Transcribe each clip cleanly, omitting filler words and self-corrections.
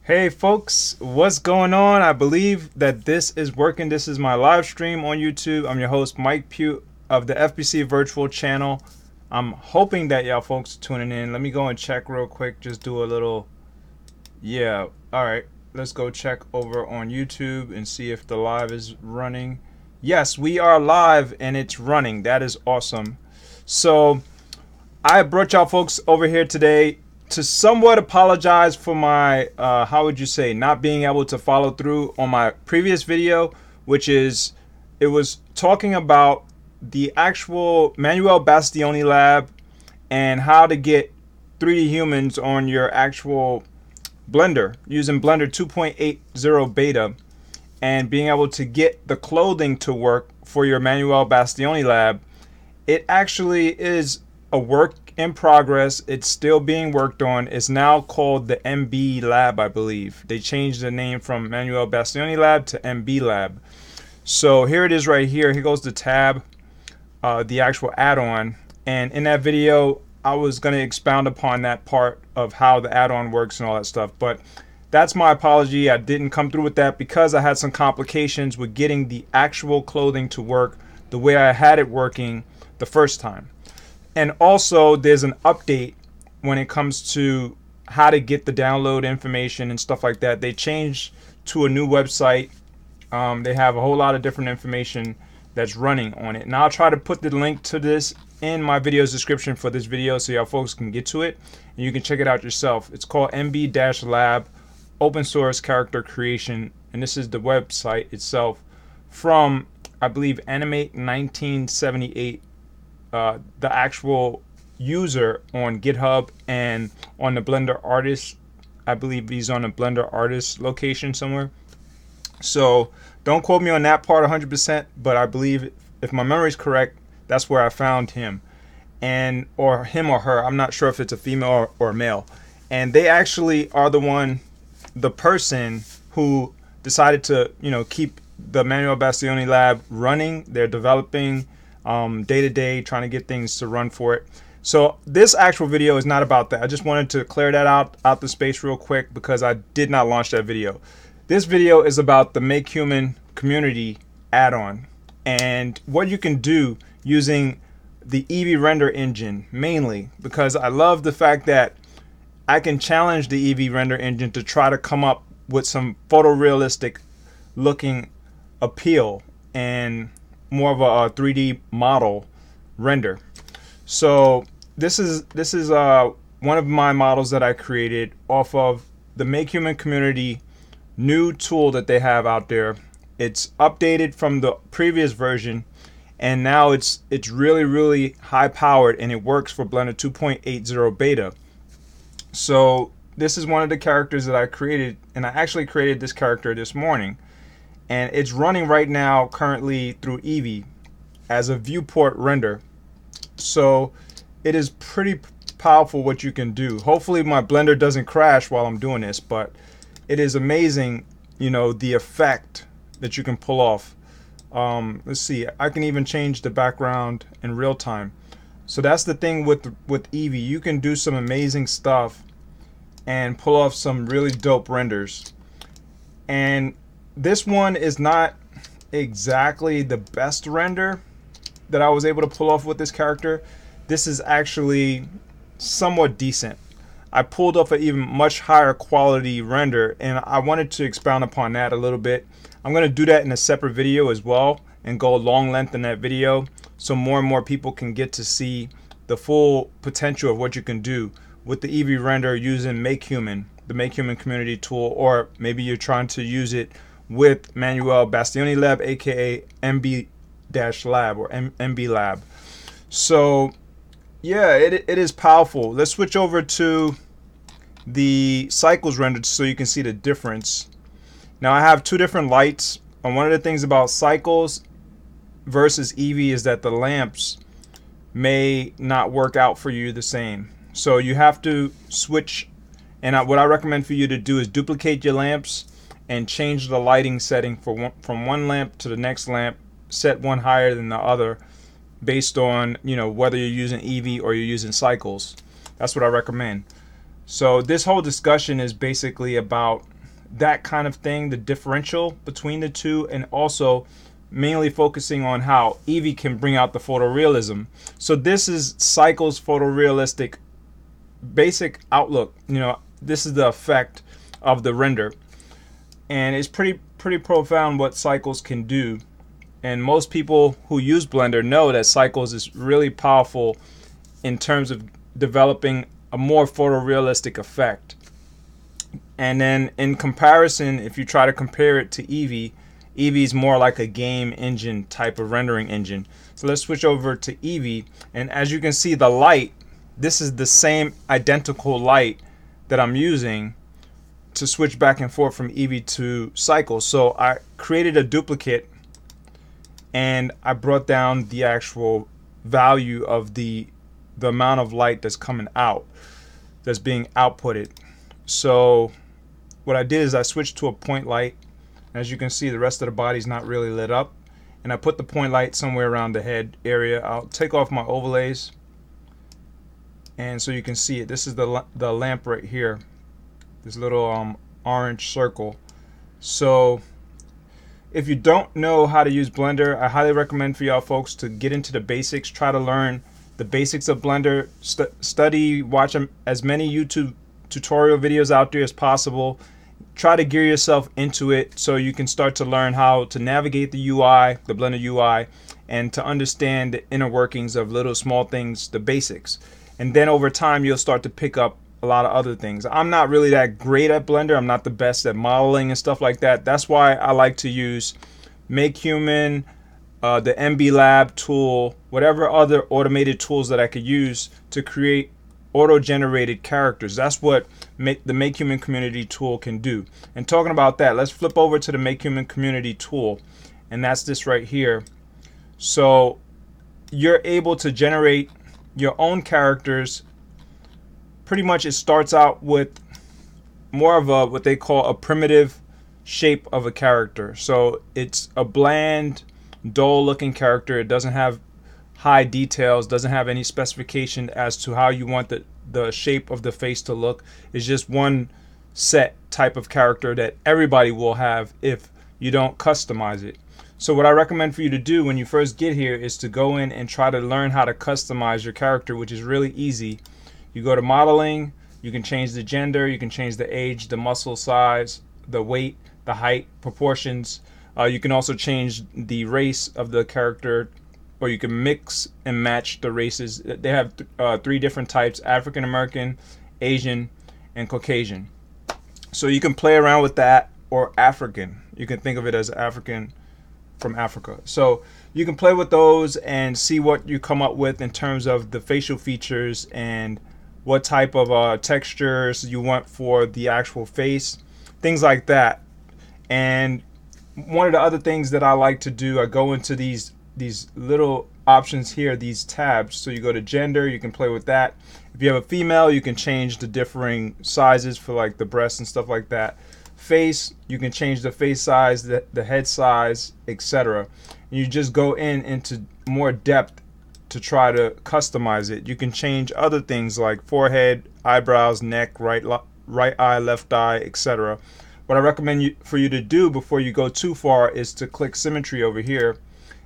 Hey folks, what's going on? I believe that this is working. This is my live stream on YouTube. I'm your host, Mike Pugh of the FBC Virtual Channel. I'm hoping that y'all folks are tuning in. Let me go and check real quick. Just do a little, yeah. All right, let's go check over on YouTube and see if the live is running. Yes, we are live and it's running. That is awesome. So I brought y'all folks over here today to somewhat apologize for my how would you say, not being able to follow through on my previous video, which is, it was talking about the actual Manuel Bastioni lab and how to get 3D humans on your actual Blender using Blender 2.80 beta and being able to get the clothing to work for your Manuel Bastioni lab. It actually is a work in progress. It's still being worked on. It's now called the MB Lab, I believe. They changed the name from Manuel Bastioni Lab to MB Lab. So here it is right here. Here goes the tab, the actual add-on. And in that video, I was going to expound upon that part of how the add-on works and all that stuff. But that's my apology. I didn't come through with that because I had some complications with getting the actual clothing to work the way I had it working the first time. And also there's an update when it comes to how to get the download information and stuff like that. They changed to a new website. They have a whole lot of different information that's running on it. And I'll try to put the link to this in my video's description for this video so y'all folks can get to it and you can check it out yourself. It's called MB-Lab Open Source Character Creation, and this is the website itself from, I believe, Animate 1978. The actual user on GitHub and on the Blender artist. I believe he's on the Blender artist location somewhere. So don't quote me on that part 100%, but I believe, if my memory is correct, that's where I found him, and or him or her. I'm not sure if it's a female or male. And they actually are the person who decided to, keep the Manuel Bastioni lab running. They're developing day to day, trying to get things to run for it. So this actual video is not about that. I just wanted to clear that out the space real quick because I did not launch that video. This video is about the MakeHuman Community add-on and what you can do using the EEVEE render engine, mainly because I love the fact that I can challenge the EEVEE render engine to try to come up with some photorealistic looking appeal and more of a 3D model render. So this is one of my models that I created off of the MakeHuman Community new tool that they have out there. It's updated from the previous version, and now it's really high powered, and it works for Blender 2.80 beta. So this is one of the characters that I created, and I actually created this character this morning. And it's running right now currently through EEVEE as a viewport render. So it is pretty powerful what you can do. Hopefully my Blender doesn't crash while I'm doing this, but it is amazing, the effect that you can pull off. Let's see, I can even change the background in real time. So that's the thing with EEVEE. You can do some amazing stuff and pull off some really dope renders. And this one is not exactly the best render that I was able to pull off with this character. This is actually somewhat decent. I pulled off an even much higher quality render, and I wanted to expound upon that a little bit. I'm going to do that in a separate video as well and go long length in that video so more and more people can get to see the full potential of what you can do with the EEVEE render using MakeHuman, the MakeHuman Community tool, or maybe you're trying to use it with Manuel Bastioni Lab, aka MB-Lab or MB Lab. So yeah, it is powerful. Let's switch over to the Cycles render so you can see the difference. Now I have two different lights, and one of the things about Cycles versus EEVEE is that the lamps may not work out for you the same. So you have to switch, and what I recommend for you to do is duplicate your lamps and change the lighting setting from one lamp to the next lamp, set one higher than the other based on whether you're using EEVEE or you're using Cycles. That's what I recommend. So this whole discussion is basically about that kind of thing, the differential between the two, and also mainly focusing on how EEVEE can bring out the photorealism. So this is Cycles photorealistic basic outlook. You know, this is the effect of the render, and it's pretty profound what Cycles can do. And most people who use Blender know that Cycles is really powerful in terms of developing a more photorealistic effect. And then in comparison, if you try to compare it to EEVEE, EEVEE is more like a game engine type of rendering engine. So let's switch over to EEVEE, and as you can see, the light, this is the same identical light that I'm using to switch back and forth from EEVEE to Cycles. So I created a duplicate and I brought down the actual value of the amount of light that's coming out, that's being outputted. So what I did is I switched to a point light. As you can see, the rest of the body's not really lit up, and I put the point light somewhere around the head area. I'll take off my overlays, and so you can see it. This is the lamp right here, this little orange circle. So if you don't know how to use Blender, I highly recommend for y'all folks to get into the basics. Try to learn the basics of Blender. Study, watch as many YouTube tutorial videos out there as possible. Try to gear yourself into it so you can start to learn how to navigate the UI, the Blender UI, and to understand the inner workings of little small things, the basics. And then over time, you'll start to pick up a lot of other things. I'm not really that great at Blender. I'm not the best at modeling and stuff like that. That's why I like to use MakeHuman, the MB Lab tool, whatever other automated tools that I could use to create auto-generated characters. That's what the MakeHuman Community tool can do. And talking about that, let's flip over to the MakeHuman Community tool, and that's this right here. So you're able to generate your own characters. Pretty much it starts out with more of a what they call a primitive shape of a character. So it's a bland, dull looking character. It doesn't have high details, doesn't have any specification as to how you want the shape of the face to look. It's just one set type of character that everybody will have if you don't customize it. So what I recommend for you to do when you first get here is to go in and try to learn how to customize your character, which is really easy. You go to modeling, you can change the gender, you can change the age, the muscle size, the weight, the height, proportions. You can also change the race of the character, or you can mix and match the races. They have 3 different types: African American, Asian, and Caucasian. So you can play around with that, or African. You can think of it as African from Africa. So you can play with those and see what you come up with in terms of the facial features and what type of textures you want for the actual face, things like that. And one of the other things that I like to do, I go into these little options here, these tabs. So you go to gender, you can play with that. If you have a female, you can change the differing sizes for like the breasts and stuff like that. Face, you can change the face size, the head size, etc. And you just go into more depth to try to customize it. You can change other things like forehead, eyebrows, neck, right eye, left eye, etc. What I recommend for you to do before you go too far is to click Symmetry over here.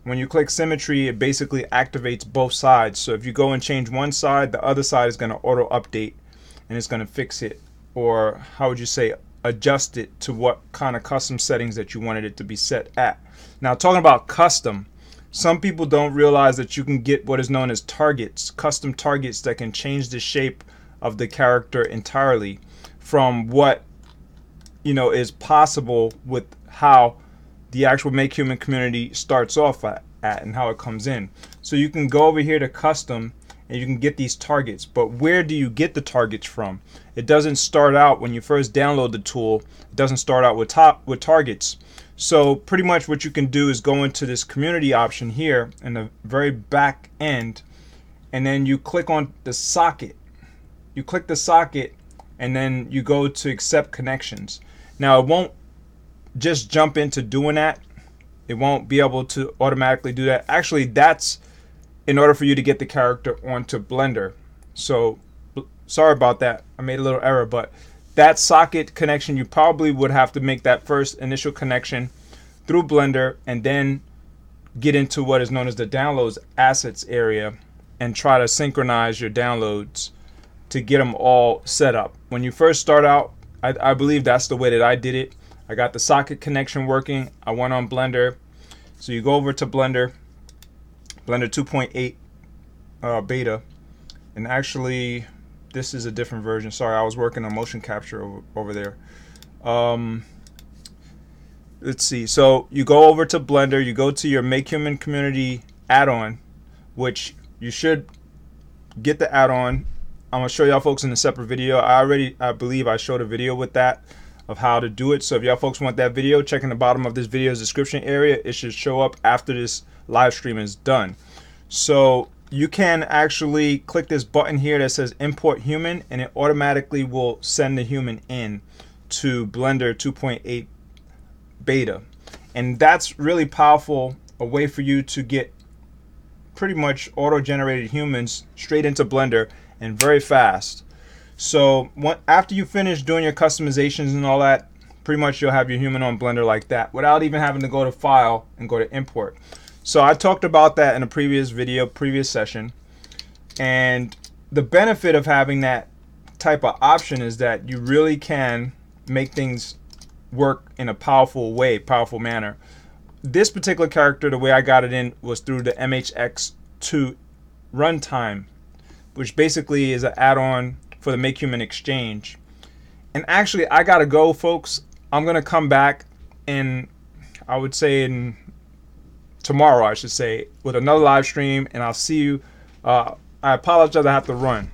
When you click Symmetry, it basically activates both sides. So if you go and change one side, the other side is going to auto update and it's going to fix it, or how would you say, adjust it to what kind of custom settings that you wanted it to be set at. Now, talking about custom, some people don't realize that you can get what is known as targets, custom targets that can change the shape of the character entirely from what is possible with how the actual MakeHuman Community starts off at and how it comes in. So you can go over here to custom and you can get these targets. But where do you get the targets from? It doesn't start out when you first download the tool. It doesn't start out with targets. So pretty much what you can do is go into this community option here in the very back end, and then you click on the socket. You click the socket and then you go to accept connections. Now it won't just jump into doing that. It won't be able to automatically do that. Actually, that's in order for you to get the character onto Blender. So sorry about that. I made a little error, but that socket connection, you probably would have to make that first initial connection through Blender and then get into what is known as the downloads assets area and try to synchronize your downloads to get them all set up. When you first start out, I believe that's the way that I did it. I got the socket connection working. I went on Blender. So you go over to Blender 2.8 beta, and actually this is a different version. Sorry, I was working on motion capture over there. Let's see. So you go over to Blender, you go to your MakeHuman Community add-on, which you should get the add-on. I'm gonna show y'all folks in a separate video. I believe I showed a video with that of how to do it. So if y'all folks want that video, check in the bottom of this video's description area. It should show up after this live stream is done. So you can actually click this button here that says import human, and it automatically will send the human in to Blender 2.8 beta. And that's really powerful, a way for you to get pretty much auto-generated humans straight into Blender and very fast. So after you finish doing your customizations and all that, pretty much you'll have your human on Blender like that without even having to go to file and go to import. So I talked about that in a previous video, previous session, and the benefit of having that type of option is that you really can make things work in a powerful way, powerful manner. This particular character, the way I got it in was through the MHX2 runtime, which basically is an add-on for the MakeHuman exchange. And actually, I gotta go, folks. I'm gonna come back in, I would say in tomorrow, I should say, with another live stream, and I'll see you. I apologize, I have to run.